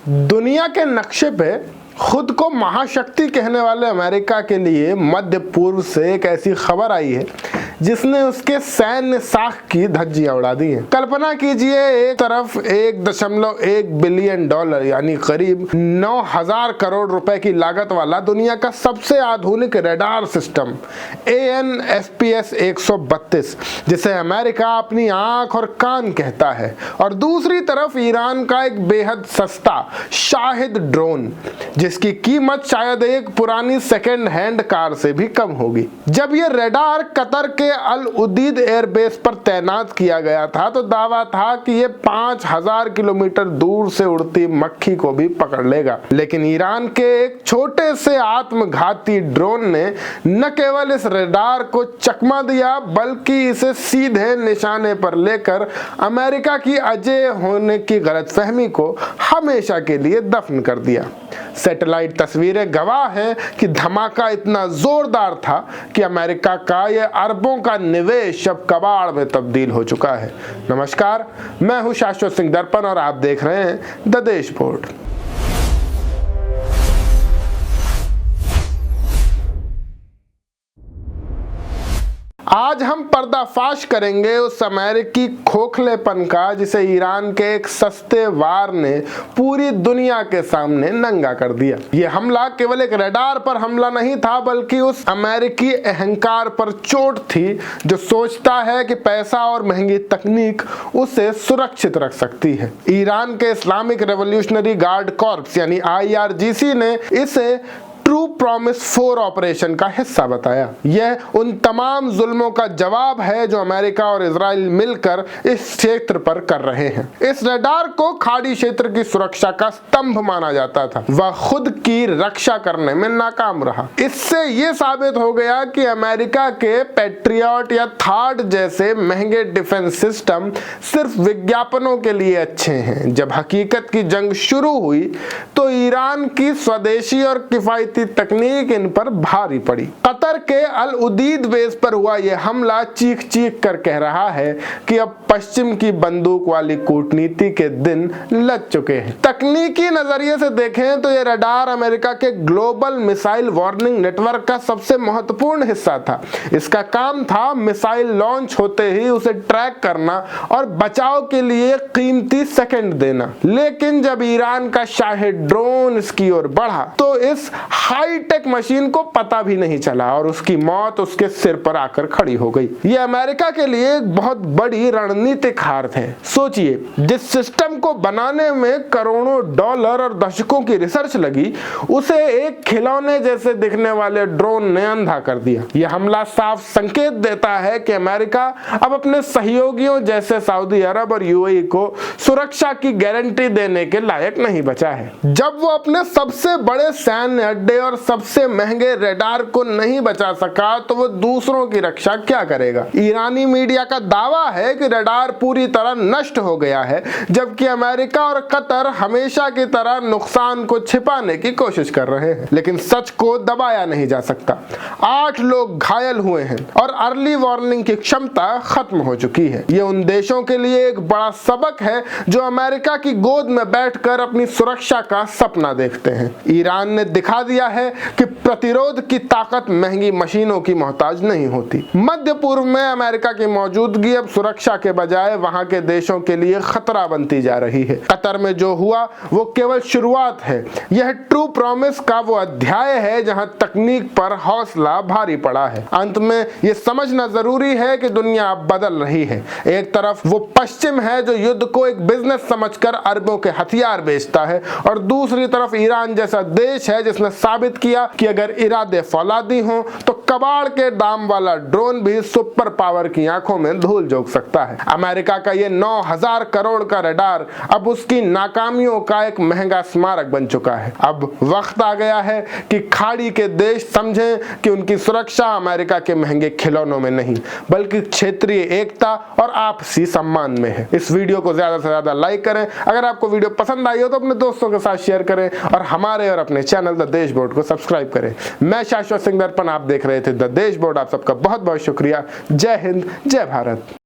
दुनिया के नक्शे पे खुद को महाशक्ति कहने वाले अमेरिका के लिए मध्य पूर्व से एक ऐसी खबर आई है जिसने उसके सैन्य साख की धज्जियां उड़ा दी हैं। कल्पना कीजिए, एक तरफ 1.1 बिलियन डॉलर यानी करीब 9,000 करोड़ रुपए की लागत वाला दुनिया का सबसे आधुनिक रडार सिस्टम AN/FPS 132 जिसे अमेरिका अपनी आंख और कान कहता है, और दूसरी तरफ ईरान का एक बेहद सस्ता शाहिद ड्रोन जिसकी कीमत शायद एक पुरानी सेकेंड हैंड कार से भी कम होगी। जब ये रडार कतर के अल उदीद एयरबेस पर तैनात किया गया था तो दावा था कि ये 5,000 किलोमीटर दूर से उड़ती मक्खी को भी पकड़ लेगा, लेकिन ईरान के एक छोटे से आत्मघाती ड्रोन ने न केवल इस रडार को चकमा दिया बल्कि इसे सीधे निशाने पर लेकर अमेरिका की अजेय होने की गलतफहमी को हमेशा के लिए दफन कर दिया। सैटेलाइट तस्वीरें गवाह हैं कि धमाका इतना जोरदार था कि अमेरिका का यह अरबों का निवेश अब कबाड़ में तब्दील हो चुका है। नमस्कार, मैं हूं शाश्वत सिंह दर्पण और आप देख रहे हैं द देश बोर्ड। आज हम पर्दाफाश करेंगे उस अमेरिकी खोखलेपन का जिसे ईरान के एक सस्ते वार ने पूरी दुनिया के सामने नंगा कर दिया। यह हमला केवल एक रडार पर हमला नहीं था बल्कि उस अमेरिकी अहंकार पर चोट थी जो सोचता है कि पैसा और महंगी तकनीक उसे सुरक्षित रख सकती है। ईरान के इस्लामिक रेवोल्यूशनरी गार्ड कॉर्प्स यानी IRGC ने इसे ट्रू प्रॉमिस 4 ऑपरेशन का हिस्सा बताया। यह उन तमाम जुल्मों का जवाब है जो अमेरिका और इजराइल मिलकर इस क्षेत्र पर कर रहे हैं। इस रडार को खाड़ी क्षेत्र की सुरक्षा का स्तंभ माना जाता था। वह खुद की रक्षा करने में नाकाम रहा। इससे यह साबित हो गया कि अमेरिका के पैट्रियट या थार्ड जैसे महंगे डिफेंस सिस्टम सिर्फ विज्ञापनों के लिए अच्छे हैं। जब हकीकत की जंग शुरू हुई तो ईरान की स्वदेशी और किफायती तकनीक इन पर भारी पड़ी। कतर के अल उदीद बेस पर हुआ यह हमला चीख चीख कर कह रहा है कि अब पश्चिम की बंदूक वाली कूटनीति के दिन लग चुके हैं। तकनीकी नजरिए से देखें तो यह रडार अमेरिका के ग्लोबल मिसाइल वार्निंग नेटवर्क का सबसे महत्वपूर्ण हिस्सा था। इसका काम था मिसाइल लॉन्च होते ही उसे ट्रैक करना और बचाव के लिए कीमती सेकंड देना। लेकिन जब ईरान का शाहिद ड्रोन इसकी ओर बढ़ा तो इस हाईटेक मशीन को पता भी नहीं चला और उसकी मौत उसके सिर पर आकर खड़ी हो गई। यह अमेरिका के लिए एक बहुत बड़ी रणनीतिक हार है। सोचिए, जिस सिस्टम को बनाने में करोड़ों डॉलर और दशकों की रिसर्च लगी उसे एक खिलौने जैसे दिखने वाले ड्रोन ने अंधा कर दिया। यह हमला साफ संकेत देता है कि अमेरिका अब अपने सहयोगियों जैसे सऊदी अरब और UAE को सुरक्षा की गारंटी देने के लायक नहीं बचा है। जब वो अपने सबसे बड़े सैन्य अड्डे और सबसे महंगे रडार को नहीं बचा सका तो वो दूसरों की रक्षा क्या करेगा। ईरानी मीडिया का दावा है कि रडार पूरी तरह नष्ट हो गया है, जबकि अमेरिका और कतर हमेशा की तरह नुकसान को छिपाने की कोशिश कर रहे हैं। लेकिन सच को दबाया नहीं जा सकता। 8 लोग घायल हुए हैं और अर्ली वार्निंग की क्षमता खत्म हो चुकी है। ये उन देशों के लिए एक बड़ा सबक है जो अमेरिका की गोद में बैठकर अपनी सुरक्षा का सपना देखते हैं। ईरान ने दिखा दिया है कि प्रतिरोध की ताकत महंगी मशीनों की मोहताज नहीं होती। मध्य पूर्व में अमेरिका की मौजूदगी अब सुरक्षा के बजाय वहां के देशों के लिए खतरा बनती जा रही है। कतर में जो हुआ वो केवल शुरुआत है। यह ट्रू प्रॉमिस का वो अध्याय है जहां तकनीक पर हौसला भारी पड़ा है। अंत में यह समझना जरूरी है कि दुनिया अब बदल रही है। एक तरफ वो पश्चिम है जो युद्ध को एक बिजनेस समझकर अरबों के हथियार बेचता है, और दूसरी तरफ ईरान जैसा देश है जिसने साबित किया कि अगर इरादे फौलादी हों तो कबाड़ के दाम वाला ड्रोन भी सुपर पावर की आंखों में धूल झोंक सकता है। अमेरिका का ये 9,000 करोड़ का रडार अब उसकी नाकामियों का एक महंगा स्मारक बन चुका है। अब वक्त आ गया है कि खाड़ी के देश समझें कि उनकी सुरक्षा अमेरिका के महंगे खिलौनों में नहीं बल्कि क्षेत्रीय एकता और आपसी सम्मान में है। इस वीडियो को ज्यादा से ज्यादा लाइक करें। अगर आपको वीडियो पसंद आई हो तो अपने दोस्तों के साथ शेयर करें और हमारे और अपने चैनल द देश बोर्ड को सब्सक्राइब करें। मैं शाश्वत सिंह दर्पण, आप देख रहे थे द देश बोर्ड। आप सबका बहुत बहुत शुक्रिया। जय हिंद, जय भारत।